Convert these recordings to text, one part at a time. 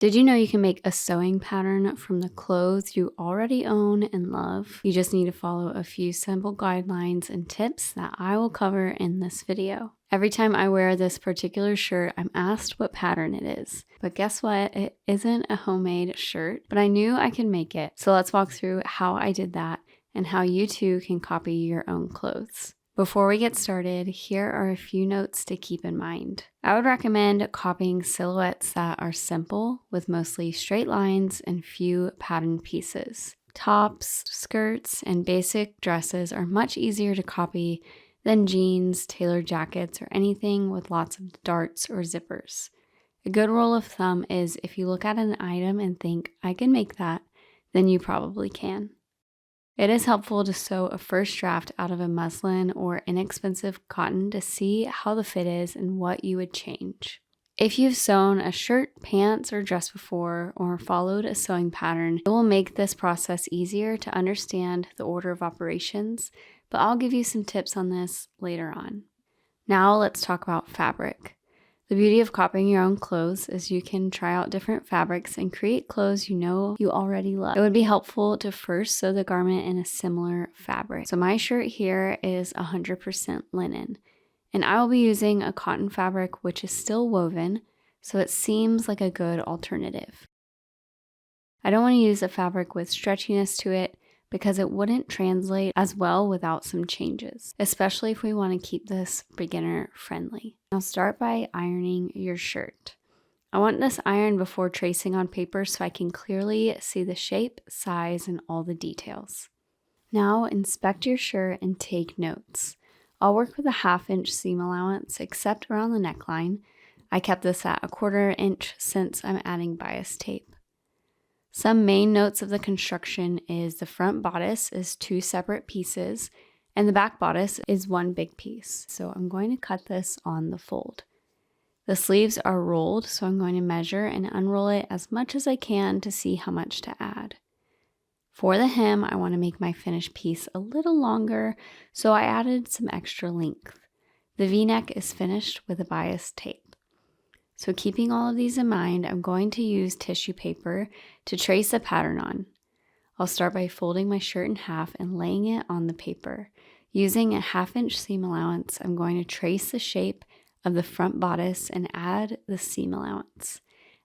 Did you know you can make a sewing pattern from the clothes you already own and love? You just need to follow a few simple guidelines and tips that I will cover in this video. Every time I wear this particular shirt, I'm asked what pattern it is. But guess what? It isn't a homemade shirt, but I knew I could make it. So let's walk through how I did that and how you too can copy your own clothes. Before we get started, here are a few notes to keep in mind. I would recommend copying silhouettes that are simple with mostly straight lines and few patterned pieces. Tops, skirts, and basic dresses are much easier to copy than jeans, tailored jackets, or anything with lots of darts or zippers. A good rule of thumb is if you look at an item and think, I can make that, then you probably can. It is helpful to sew a first draft out of a muslin or inexpensive cotton to see how the fit is and what you would change. If you've sewn a shirt, pants, or dress before, or followed a sewing pattern, it will make this process easier to understand the order of operations, but I'll give you some tips on this later on. Now let's talk about fabric. The beauty of copying your own clothes is you can try out different fabrics and create clothes you know you already love. It would be helpful to first sew the garment in a similar fabric. So my shirt here is 100% linen, and I will be using a cotton fabric which is still woven, so it seems like a good alternative. I don't want to use a fabric with stretchiness to it because it wouldn't translate as well without some changes, especially if we want to keep this beginner friendly. Now start by ironing your shirt. I want this ironed before tracing on paper so I can clearly see the shape, size, and all the details. Now inspect your shirt and take notes. I'll work with a 1/2 inch seam allowance except around the neckline. I kept this at 1/4 inch since I'm adding bias tape. Some main notes of the construction is the front bodice is 2 separate pieces and the back bodice is 1 big piece. So I'm going to cut this on the fold. The sleeves are rolled, so I'm going to measure and unroll it as much as I can to see how much to add. For the hem, I want to make my finished piece a little longer, so I added some extra length. The V-neck is finished with a bias tape. So keeping all of these in mind, I'm going to use tissue paper to trace a pattern on. I'll start by folding my shirt in half and laying it on the paper. Using a 1/2 inch seam allowance, I'm going to trace the shape of the front bodice and add the seam allowance.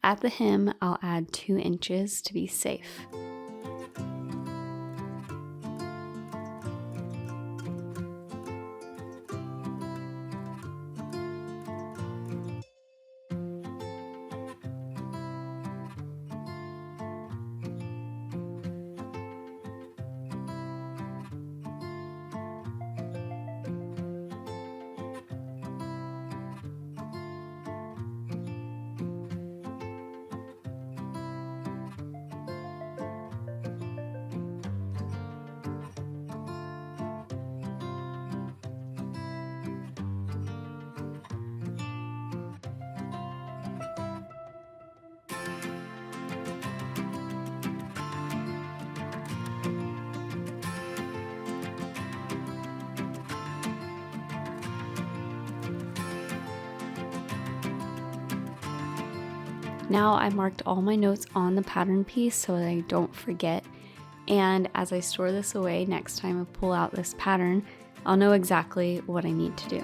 At the hem, I'll add 2 inches to be safe. Now I marked all my notes on the pattern piece so that I don't forget, and as I store this away next time I pull out this pattern, I'll know exactly what I need to do.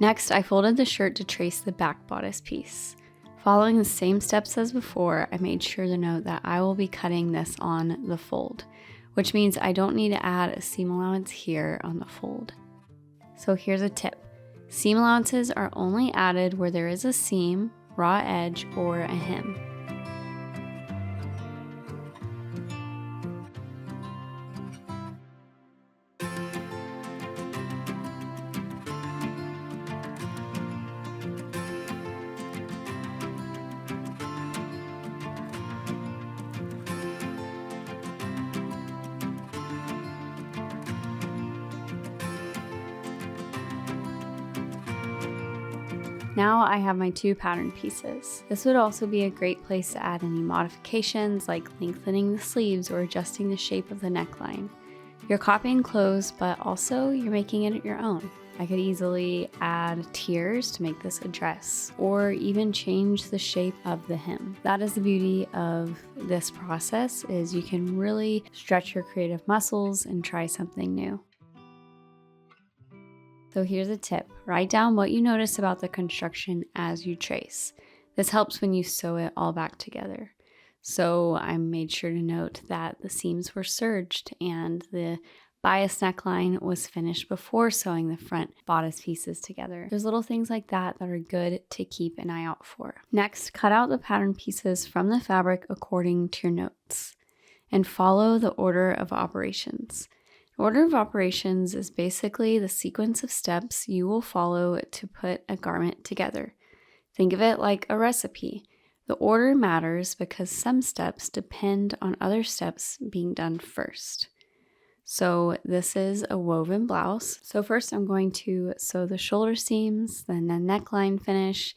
Next, I folded the shirt to trace the back bodice piece. Following the same steps as before, I made sure to note that I will be cutting this on the fold, which means I don't need to add a seam allowance here on the fold. So here's a tip. Seam allowances are only added where there is a seam, raw edge, or a hem. Now I have my 2 pattern pieces. This would also be a great place to add any modifications like lengthening the sleeves or adjusting the shape of the neckline. You're copying clothes, but also you're making it your own. I could easily add tiers to make this a dress, or even change the shape of the hem. That is the beauty of this process, is you can really stretch your creative muscles and try something new. So here's a tip. Write down what you notice about the construction as you trace. This helps when you sew it all back together. So I made sure to note that the seams were serged and the bias neckline was finished before sewing the front bodice pieces together. There's little things like that that are good to keep an eye out for. Next, cut out the pattern pieces from the fabric according to your notes and follow the order of operations. Order of operations is basically the sequence of steps you will follow to put a garment together. Think of it like a recipe. The order matters because some steps depend on other steps being done first. So this is a woven blouse. So first I'm going to sew the shoulder seams, then the neckline finish,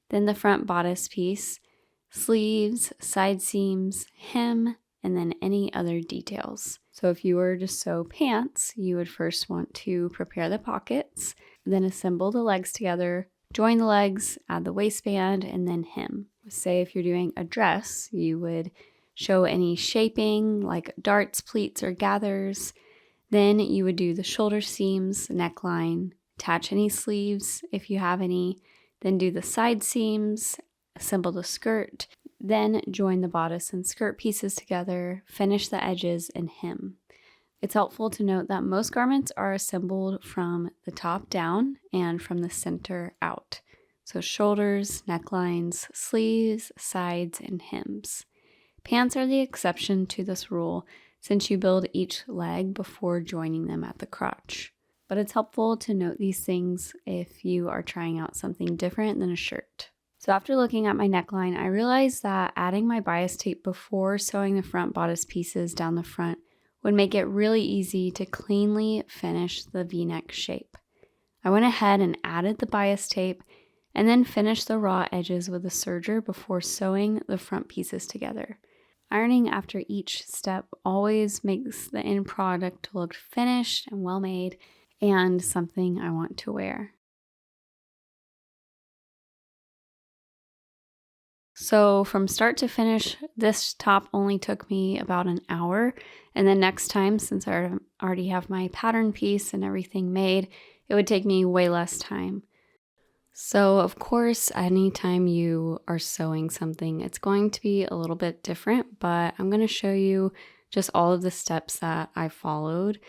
then the front bodice piece, sleeves, side seams, hem, and then any other details. So if you were to sew pants, you would first want to prepare the pockets, then assemble the legs together, join the legs, add the waistband, and then hem. Say if you're doing a dress, you would show any shaping like darts, pleats, or gathers. Then you would do the shoulder seams, neckline, attach any sleeves if you have any, then do the side seams, assemble the skirt, then join the bodice and skirt pieces together, finish the edges, and hem. It's helpful to note that most garments are assembled from the top down and from the center out. So shoulders, necklines, sleeves, sides, and hems. Pants are the exception to this rule since you build each leg before joining them at the crotch. But it's helpful to note these things if you are trying out something different than a shirt. So after looking at my neckline, I realized that adding my bias tape before sewing the front bodice pieces down the front would make it really easy to cleanly finish the V-neck shape. I went ahead and added the bias tape and then finished the raw edges with a serger before sewing the front pieces together. Ironing after each step always makes the end product look finished and well made and something I want to wear. So from start to finish, this top only took me about an hour. And then next time, since I already have my pattern piece and everything made, it would take me way less time. So of course, anytime you are sewing something, it's going to be a little bit different, but I'm going to show you just all of the steps that I followed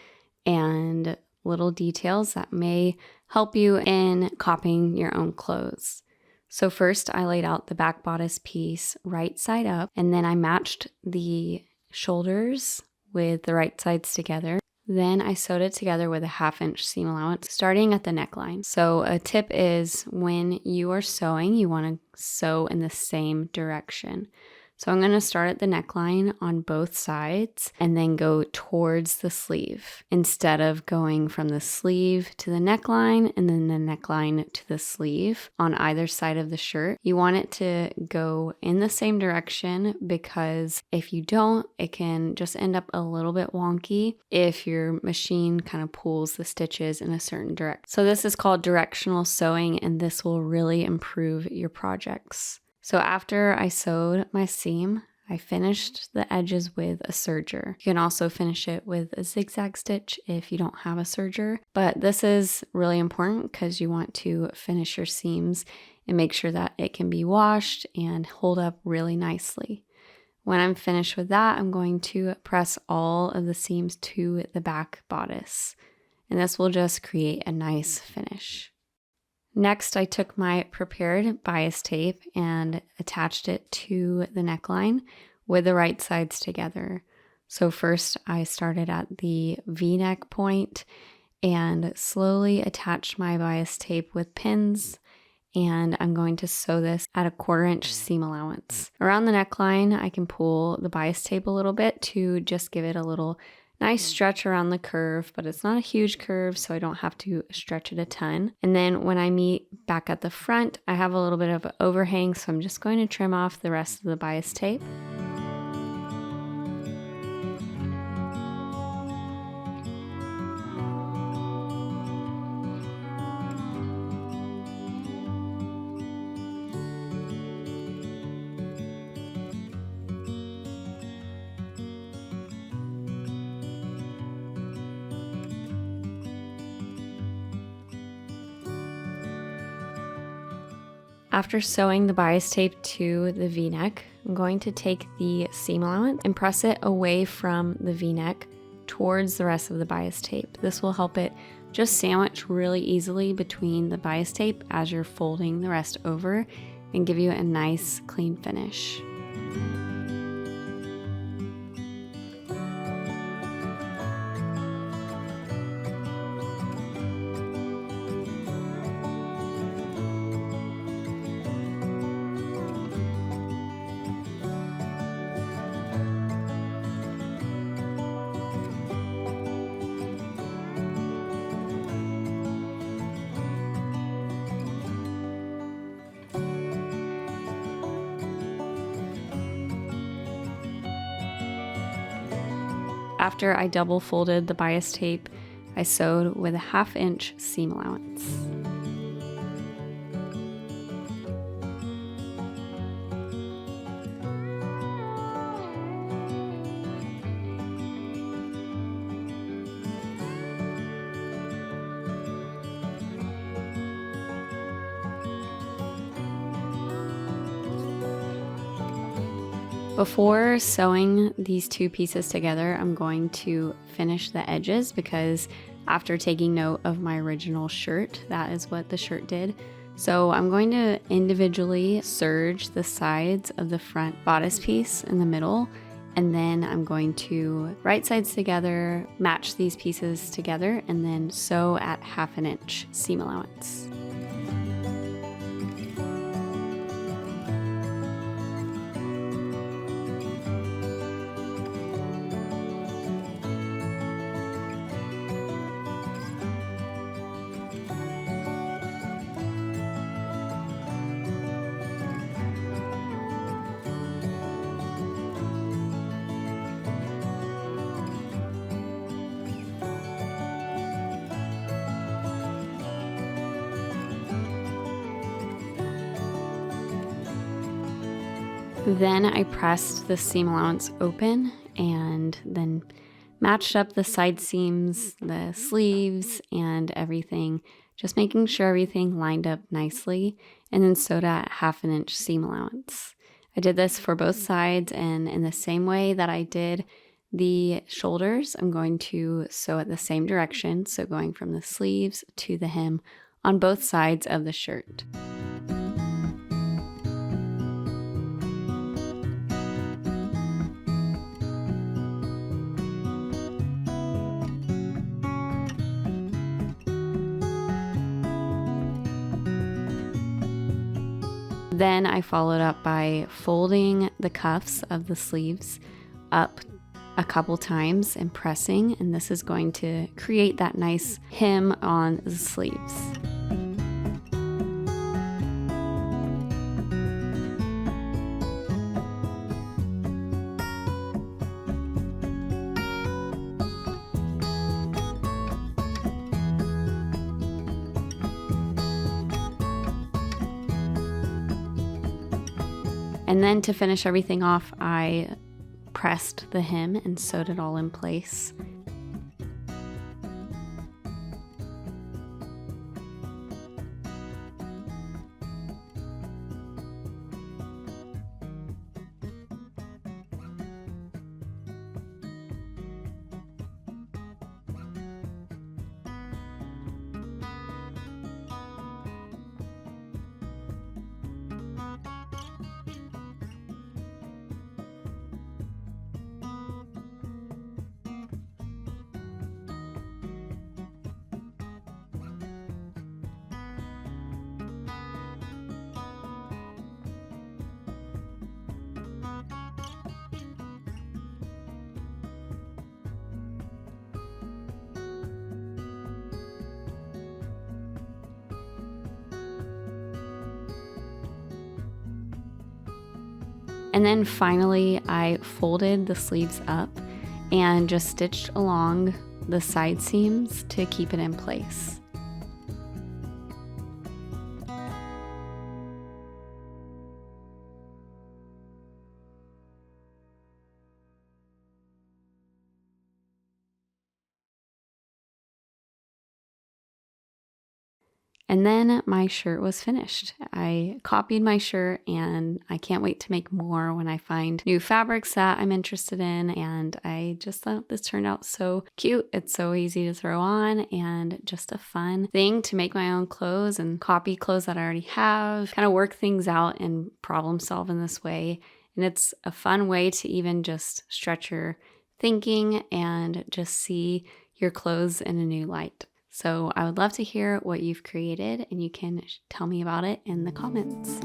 and little details that may help you in copying your own clothes. So first I laid out the back bodice piece right side up, and then I matched the shoulders with the right sides together. Then I sewed it together with a 1/2 inch seam allowance starting at the neckline. So a tip is when you are sewing, you want to sew in the same direction. So I'm going to start at the neckline on both sides and then go towards the sleeve instead of going from the sleeve to the neckline and then the neckline to the sleeve on either side of the shirt. You want it to go in the same direction because if you don't, it can just end up a little bit wonky if your machine kind of pulls the stitches in a certain direction. So this is called directional sewing, and this will really improve your projects. So after I sewed my seam, I finished the edges with a serger. You can also finish it with a zigzag stitch if you don't have a serger, but this is really important because you want to finish your seams and make sure that it can be washed and hold up really nicely. When I'm finished with that, I'm going to press all of the seams to the back bodice, and this will just create a nice finish. Next, I took my prepared bias tape and attached it to the neckline with the right sides together. So first I started at the V-neck point and slowly attached my bias tape with pins, and I'm going to sew this at a 1/4 inch seam allowance. Around the neckline, I can pull the bias tape a little bit to just give it a little Nice stretch around the curve, but it's not a huge curve, so I don't have to stretch it a ton. And then when I meet back at the front, I have a little bit of an overhang, so I'm just going to trim off the rest of the bias tape. After sewing the bias tape to the V-neck, I'm going to take the seam allowance and press it away from the V-neck towards the rest of the bias tape. This will help it just sandwich really easily between the bias tape as you're folding the rest over and give you a nice clean finish. After I double folded the bias tape, I sewed with a 1/2 inch seam allowance. Before sewing these two pieces together, I'm going to finish the edges because after taking note of my original shirt, that is what the shirt did. So I'm going to individually serge the sides of the front bodice piece in the middle, and then I'm going to right sides together, match these pieces together, and then sew at 1/2 inch seam allowance. Then I pressed the seam allowance open and then matched up the side seams, the sleeves, and everything, just making sure everything lined up nicely, and then sewed at 1/2 inch seam allowance. I did this for both sides, and in the same way that I did the shoulders, I'm going to sew it the same direction, so going from the sleeves to the hem on both sides of the shirt. Then I followed up by folding the cuffs of the sleeves up a couple times and pressing, and this is going to create that nice hem on the sleeves. And then to finish everything off, I pressed the hem and sewed it all in place. And then finally, I folded the sleeves up and just stitched along the side seams to keep it in place. And then my shirt was finished. I copied my shirt and I can't wait to make more when I find new fabrics that I'm interested in. And I just thought this turned out so cute. It's so easy to throw on and just a fun thing to make my own clothes and copy clothes that I already have, kind of work things out and problem solve in this way. And it's a fun way to even just stretch your thinking and just see your clothes in a new light. So I would love to hear what you've created, and you can tell me about it in the comments.